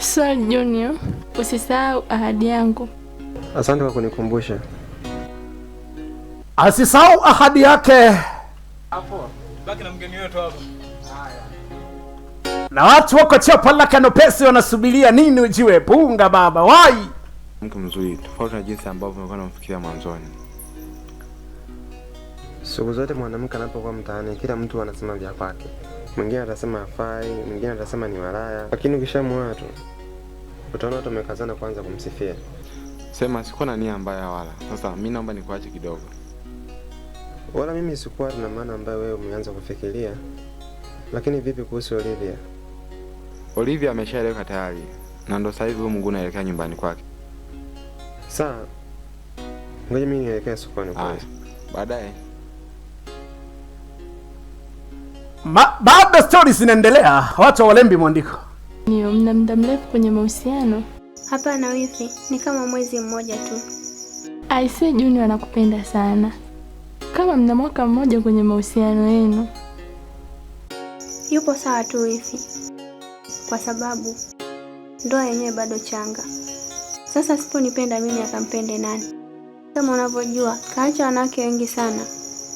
So Junior, usisahau ahadi yangu. Asante kwa kunikumbusha. Asisahau ahadi yake. Hapo, baki na mgeni wetu hapo. Na watu wako chapa la kanopesi wanasubiria nini ujiwe punga baba wai. Mke mzuri, tofauti na jinsi ambavyo nilikuwa namfikiria mwanzoni. Siku zote mwanamke anapokuwa mtaani kila mtu anasema vya kwake. Mwingine atasema hafai, mwingine atasema ni malaya. Lakini ukishamuoa tu utaona watu wamekazana kwanza kumsifia. Sema sikuwa na nia mbaya wala. Sasa mimi naomba nikuache kidogo. Wala mimi sikuwa na maana ambayo wewe umeanza kufikiria. Lakini vipi kuhusu Olivia? Olivia ameshaeleweka tayari. Na ndo sasa hivi huyu Mungu anaelekea nyumbani kwake. Sawa. Ngoja mimi nielekee sokoni kwanza. Baadaye. Baada stories zinaendelea, watu walembi mwandiko. Ndio, mna muda mrefu kwenye mahusiano? Hapana wifi, ni kama mwezi mmoja tu. Aisee, Junior anakupenda sana. Kama mna mwaka mmoja kwenye mahusiano yenu. Yupo sawa tu wifi. Kwa sababu ndoa yenyewe bado changa. Sasa siponipenda mimi atampende nani? Kama unavyojua, kaacha wanawake wengi sana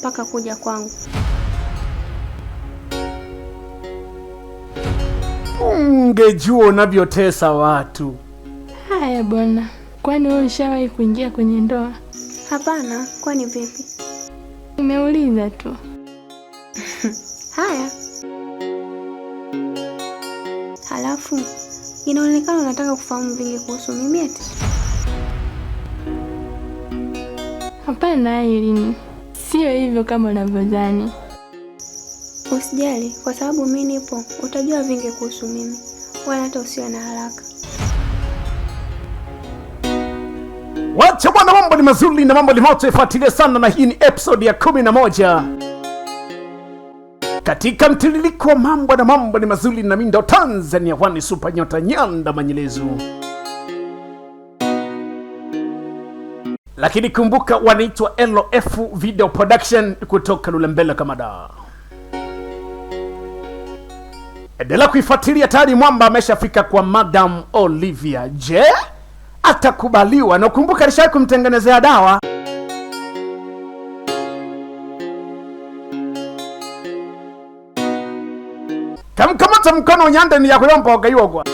mpaka kuja kwangu. Ungejua unavyotesa watu. Haya bwana, kwani wewe ushawahi kuingia kwenye ndoa? Hapana, kwani vipi? Nimeuliza tu. Haya. Halafu inaonekana unataka kufahamu vingi kuhusu mimi eti? Hapana Irene, sio hivyo kama unavyodhani. Usijali, kwa sababu mimi nipo, utajua vingi kuhusu mimi. Wala hata usiwe na haraka. Wacha bwana, mambo ni mazuri na mambo ni moto, ifuatilie sana, na hii ni episode ya 11. Katika mtiririko wa mambo ni mazuri na mimi ndo Tanzania One Super Nyota Nyanda Manyelezu. Lakini kumbuka wanaitwa LOF Video Production kutoka Lulembela Kamada. Endelea kuifuatilia, tayari mwamba ameshafika kwa Madam Olivia. Je, atakubaliwa? Na kumbuka alishawahi kumtengenezea dawa. Kamkamata mkono nyande ni ya kuyompa wakaiwagwa.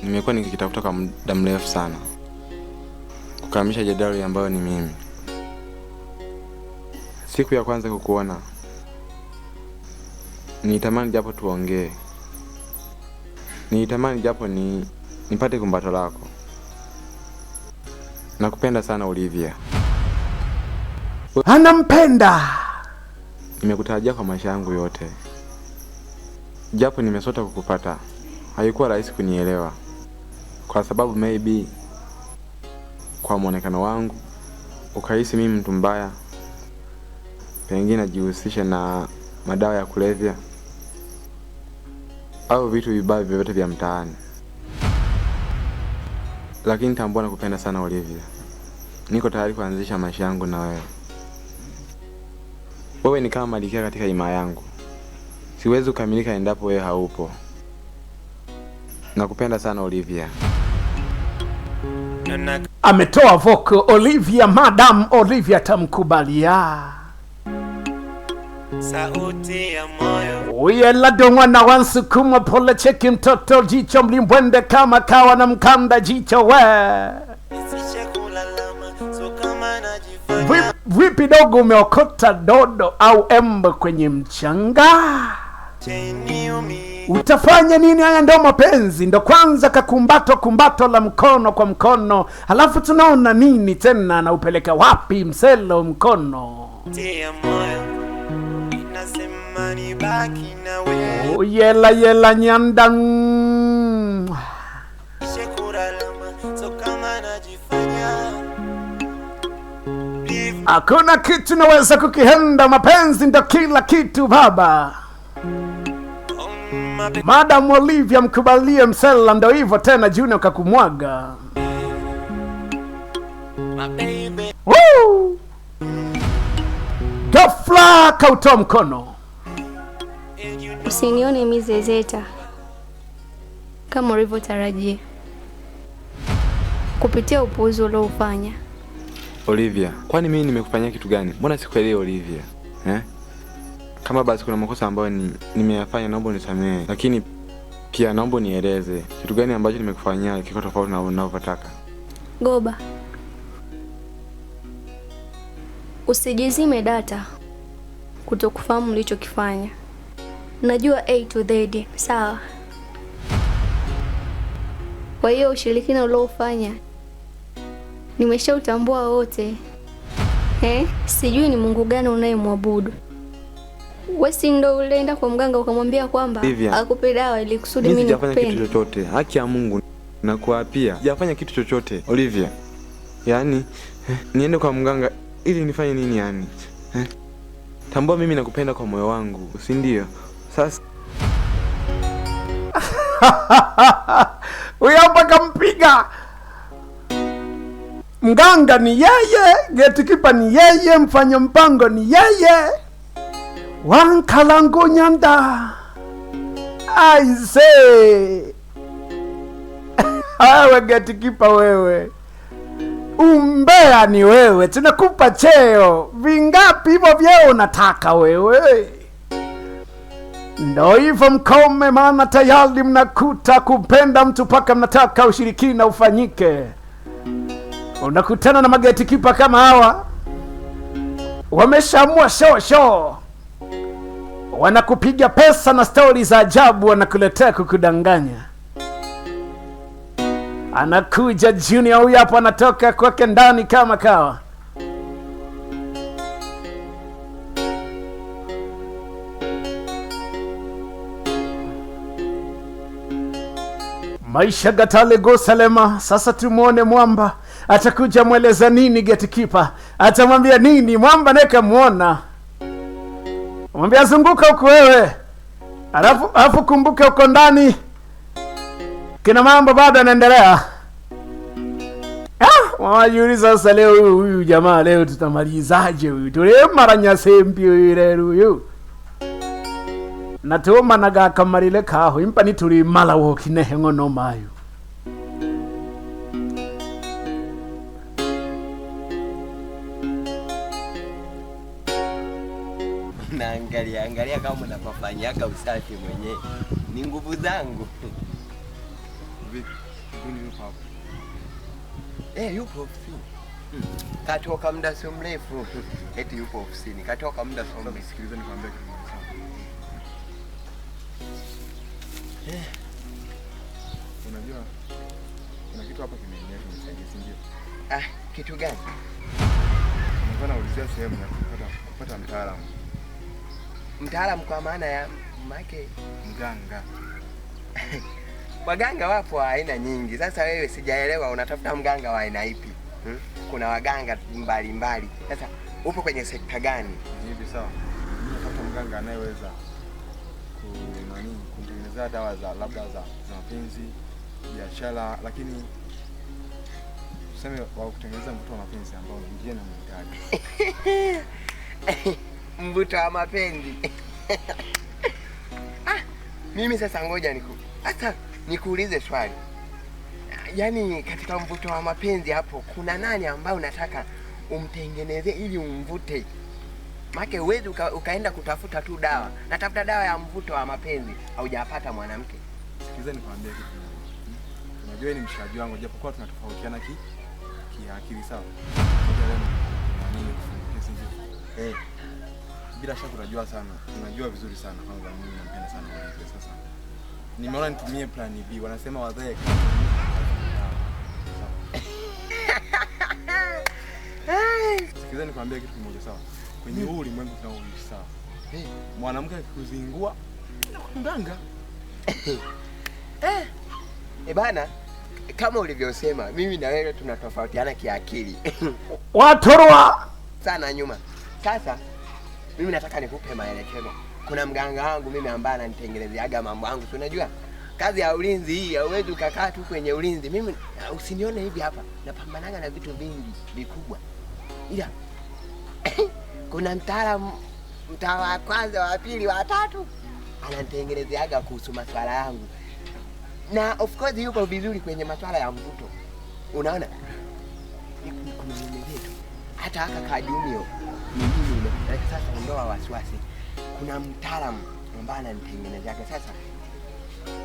Nimekuwa nikikitafuta kwa muda mrefu sana kukamilisha jadali ambayo ni mimi. Siku ya kwanza kukuona nitamani japo tuongee. Nitamani japo nipate kumbato lako. Nakupenda sana Olivia. Anampenda. Nimekutarajia kwa maisha yangu yote. Japo nimesota kukupata, haikuwa rahisi kunielewa. Kwa sababu maybe kwa muonekano wangu ukahisi mimi mtu mbaya, pengine najihusisha na madawa ya kulevya au vitu vibaya vyovyote vya mtaani. Lakini tambua nakupenda sana Olivia. Niko tayari kuanzisha maisha yangu na wewe. Wewe ni kama malkia katika himaya yangu. Siwezi kukamilika endapo wewe haupo. Nakupenda sana Olivia. Ametoa voko Olivia, Madam Olivia tamkubalia. Sauti ya moyo. Uyela dongwa na wansukuma pole cheki mtoto jicho mlimbwende kama kawa na mkanda jicho we. So kama najifanya. Vipi dogo, umeokota dodo au embe kwenye mchanga? Utafanya nini? Haya ndo mapenzi, ndo kwanza kumbato la mkono kwa mkono. Halafu tunaona nini tena, na upeleka wapi mselo mkono? Tia moyo. Inasema ni baki na wewe. Yela nyanda. So kama najifanya. Hakuna kitu naweza kukihenda, mapenzi ndo kila kitu baba. Madam Olivia mkubalie msela, ndo hivyo tena Junior kakumwaga. Woo! Ghafla kautoa mkono. Usinione mizezeta kama ulivyotarajia kupitia upuuzi uliofanya. Olivia, kwani mimi nimekufanyia kitu gani? Mbona sikuelewi Olivia? Kama basi kuna makosa ambayo nimeyafanya, naomba unisamehe. Lakini pia naomba nieleze kitu gani ambacho nimekufanyia kiko tofauti na unavyotaka. Goba, usijizime data kutokufahamu ulichokifanya. Najua A to Z, sawa? Kwa hiyo ushirikina uliofanya nimeshautambua wote. Sijui ni Mungu gani unayemwabudu. Wewe si ndo ulienda kwa mganga ukamwambia kwamba akupe dawa ili kusudi mimi nikupende? Sijafanya kitu chochote. Haki ya Mungu nakuapia. Sijafanya kitu chochote, Olivia. Yaani niende kwa mganga ili nifanye nini yani? Tambua mimi nakupenda kwa moyo wangu, si ndio? Sasa huyo hapa kampiga. Mganga ni yeye, gatekeeper ni yeye, mfanya mpango ni yeye. Wankalangu nyanda. I say. Wewe gatekeeper wewe. Umbea ni wewe, tunakupa cheo. Vingapi hivyo vyeo unataka wewe? Ndio hivyo mkome, maana tayari mnakuta kupenda mtu paka mnataka ushirikina ufanyike. Unakutana na magetikipa kama hawa, wameshaamua show. Wanakupiga pesa na stori za ajabu, wanakuletea kukudanganya. Anakuja Junior huyu hapo, anatoka kwake ndani kama kawa. Maisha gatale go salema. Sasa tumuone Mwamba atakuja mweleza nini gatekeeper. Atamwambia nini Mwamba? Neka muona. Mwambia zunguka huko wewe. Alafu kumbuke uko ndani kina mambo bado yanaendelea. Wajiuliza sasa leo huyu jamaa leo tutamalizaje huyu? Tule maranya sempi leo huyu. Natoma naga kamarile kaho impa ni tuli mala wo kinehe ngono mayo. Angalia kama unapafanyaga usafi mwenyewe. Ni nguvu zangu. Yupo ofisini. Katoka muda sio mrefu. Eti yupo ofisini. Katoka muda sio mrefu. Sikiliza nikwambie kitu moja sawa. Unajua kuna kitu hapa kimeingia kunisaidie, si ndio? Kitu gani? Nilikuwa naulizia sehemu ya kupata mtaalamu. Mtaalamu kwa maana ya make mganga. Waganga wapo aina nyingi. Sasa wewe sijaelewa unatafuta mganga wa aina ipi? Kuna waganga mbalimbali. Sasa upo kwenye sekta gani? Hivi sawa. Natafuta mganga anayeweza kutengeneza dawa za labda za mapenzi, biashara, lakini tuseme wa kutengeneza mvuto wa mapenzi ambao ndiye namhitaji. Mvuto wa mapenzi. Mimi sasa ngoja nikuulize swali. Yaani katika mvuto wa mapenzi hapo kuna nani ambao unataka umtengeneze ili umvute? Maana uwezi ukaenda kutafuta tu dawa. Natafuta dawa ya mvuto wa mapenzi, haujapata mwanamke. Sikiza nikwambie kitu. Unajua ni mshaji wangu japokuwa tunatofautiana kiakili sawa. Bila shaka unajua sana. Unajua vizuri sana kwamba mimi nampenda sana Olivia. Sasa nimeona nitumie plan B. Wanasema wazee Sikiza nikwambie kitu kimoja sawa. Kwenye huu ulimwengu tunaoishi sawa. Mwanamke akikuzingua mganga. Bana, kama ulivyosema mimi na wewe tunatofautiana kiakili. Watorwa sana nyuma. Sasa mimi nataka nikupe maelekezo. Kuna mganga wangu mimi ambaye ananitengenezeaga mambo yangu. Unajua kazi ya ulinzi hii hauwezi ukakaa tu kwenye ulinzi. Mimi usinione hivi hapa. Napambanaga na vitu vingi vikubwa. Ila kuna mtaalamu wa kwanza, wa pili, wa tatu. ananitengenezeaga kuhusu maswala yangu, na of course yuko vizuri kwenye maswala ya mvuto. Unaona, kuna mwenyewe hata haka kadumio mimi nimepeleka sasa, ondoa wasiwasi. Kuna mtaalamu ambaye ananitengenezeaga. Sasa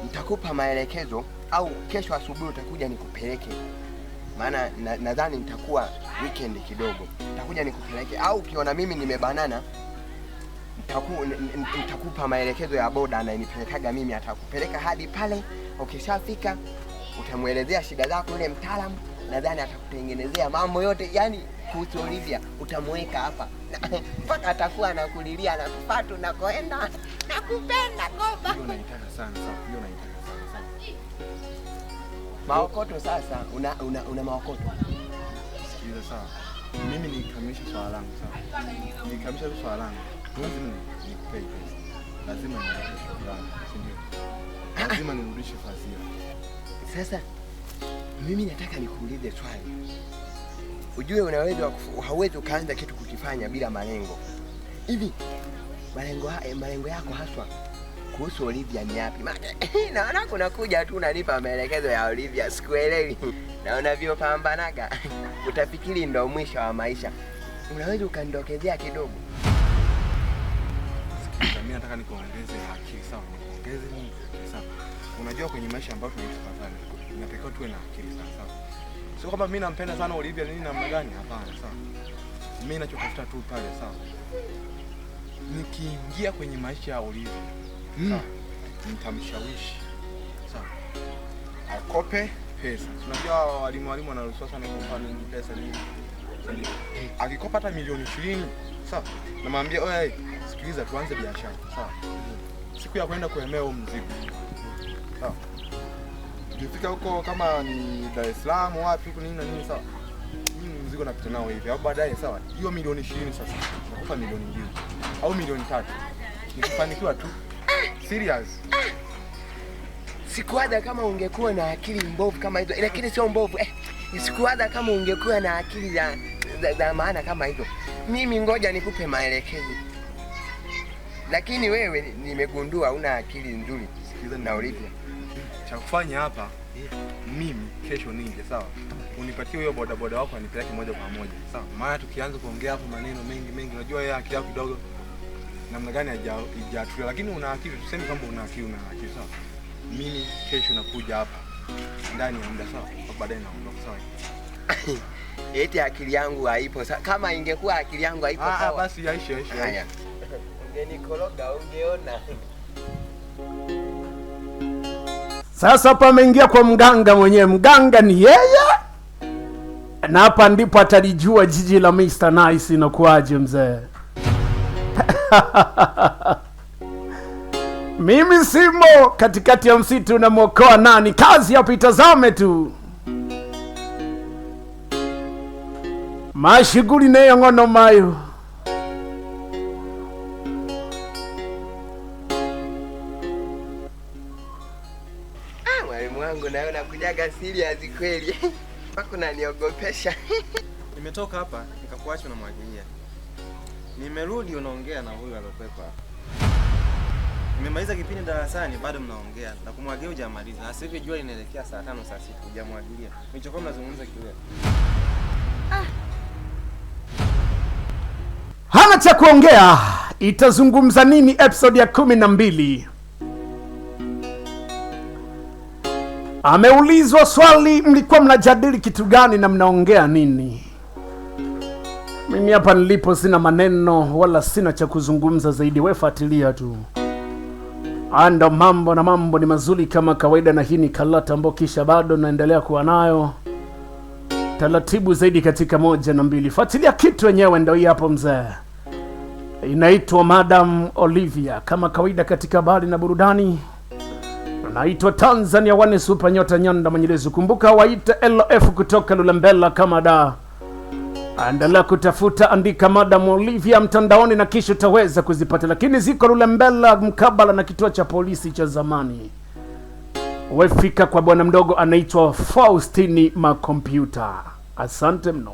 nitakupa maelekezo, au kesho asubuhi utakuja nikupeleke, maana nadhani nitakuwa weekend kidogo, nitakuja nikupeleke, au ukiona mimi nimebanana nitakupa maelekezo ya boda ananipelekaga mimi, atakupeleka hadi pale. Ukishafika utamuelezea shida zako yule mtaalamu, nadhani atakutengenezea mambo yote, yani kuhusu Olivia utamweka hapa mpaka atakuwa anakulilia anakufuata na koenda nakupenda Goba. Hiyo naitaka sana sawa, hiyo naitaka sana sawa. Maokoto sasa, una maokoto. Sikiliza sawa. Mimi nikamilisha swala langu sawa. Nikamilisha swala langu. Lazima nikupe pesa. Lazima nirudishe shukrani, si ndio? Lazima nirudishe fadhila. Sasa mimi nataka nikuulize swali. Ujue unaweza hauwezi ukaanza kitu kukifanya bila malengo. Hivi malengo yako haswa kuhusu Olivia ni yapi? Naona kuna kuja tu unanipa maelekezo ya Olivia, sikuelewi. Na unavyopambanaga utafikiri ndo mwisho wa maisha. Unaweza ukandokezea kidogo? Mimi nataka nikuongeze akili sawa, nikuongeze nini? Sawa. Unajua kwenye maisha ambayo tunaishi sasa, inatakiwa tuwe na akili sawa. Sio kama mimi nampenda sana Olivia nini namna gani, hapana sawa. Mimi ninachotafuta tu pale sawa, nikiingia kwenye maisha ya Olivia sawa, nitamshawishi sawa akope pesa. Unajua walimu wanaruhusiwa sana kukopa pesa nyingi. Akikopa hata milioni 20 sawa, namwambia oye, sikiliza tuanze biashara sawa. Siku ya kwenda kuemea mzigo sawa, tukifika huko kama ni Dar es Salaam wapi huko nini na nini sawa, mimi mzigo napita nao hivi, au baadaye sawa, hiyo milioni 20 sasa nakupa milioni 2 au milioni 3 nikifanikiwa tu. Serious. Sikuwaza kama ungekuwa na akili mbovu kama hizo, lakini sio mbovu. Sikuwaza kama ungekuwa na akili za maana kama hizo. Mimi ngoja nikupe maelekezo. Lakini wewe nimegundua una akili nzuri. Sikiza na Olivia. Cha kufanya hapa mimi kesho nije sawa, unipatie huyo bodaboda wako anipeleke moja kwa moja sawa. Maana tukianza kuongea hapo maneno mengi, unajua yeye akili yako kidogo namna gani hajatulia, lakini una akili, tuseme kwamba una akili sawa. Mimi kesho nakuja hapa ndani ya muda sawa, baadaye naondoka sawa. Eti akili yangu haipo sawa. Kama ingekuwa akili yangu haipo sawa, basi yaishe. Haya. Ungenikoroga ungeona. Sasa hapa ameingia kwa mganga mwenyewe. Mganga ni yeye, na hapa ndipo atalijua jiji la Mr. Nice inakuaje mzee. Mimi simo katikati ya msitu na mwokoa nani, kazi hapa itazame tu. Mashiguli neyo ngono mayo. Mwalimu wangu naona kujaga serious kweli. Pako unaniogopesha. Nimetoka hapa nikakuacha na mwagilia. Nimerudi unaongea na huyu aliyokwepa. Nimemaliza kipindi darasani bado mnaongea na kumwagilia hujamaliza. Na sasa hivi jua linaelekea saa 5 saa 6 hujamwagilia. Nilichokuwa mnazungumza kile. Hana cha kuongea. Itazungumza nini episode ya 12? Ameulizwa swali, mlikuwa mnajadili kitu gani na mnaongea nini? Mimi hapa nilipo sina maneno wala sina cha kuzungumza zaidi, wewe fuatilia tu. Ando mambo ni mazuri kama kawaida, na hii ni Kalata Mbokisha, bado naendelea kuwa nayo taratibu zaidi katika 1 na 2. Fuatilia kitu wenyewe, ndio hii hapo mzee. Inaitwa Madam Olivia kama kawaida katika habari na burudani. Naitwa Tanzania One Super Nyota Nyanda Mwenyelezi. Kumbuka waita LF kutoka Lulembela kama da. Endelea kutafuta, andika Madam Olivia mtandaoni na kisha utaweza kuzipata, lakini ziko Lulembela mkabala na kituo cha polisi cha zamani. Wefika kwa bwana mdogo anaitwa Faustini Makompyuta. Asante mno.